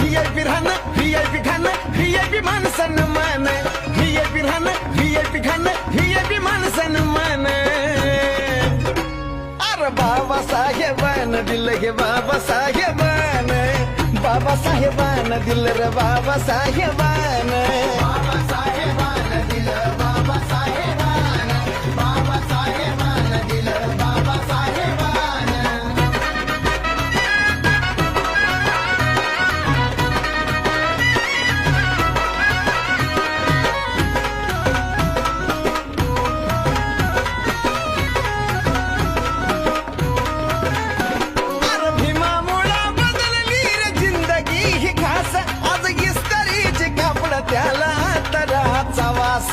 VIP राहणं VIP खाणं VIP मान सन्मान व्हीआयपी राहणं व्हीआयपी खाणं व्हीआयपी मान सन्मान अरे बाबासाहेबान दिलं हे बाबासाहेबान बाबासाहेबान दिलं रे बाबासाहेबान बाबासाहेबान दिलं बाबासाहेबान बाबासाहेबान दिलं बाबासाहेबान अरे भीमामुळा बदलली रे जिंदगी ही खास आज इस्त्रीची कापड त्याला तराचा वास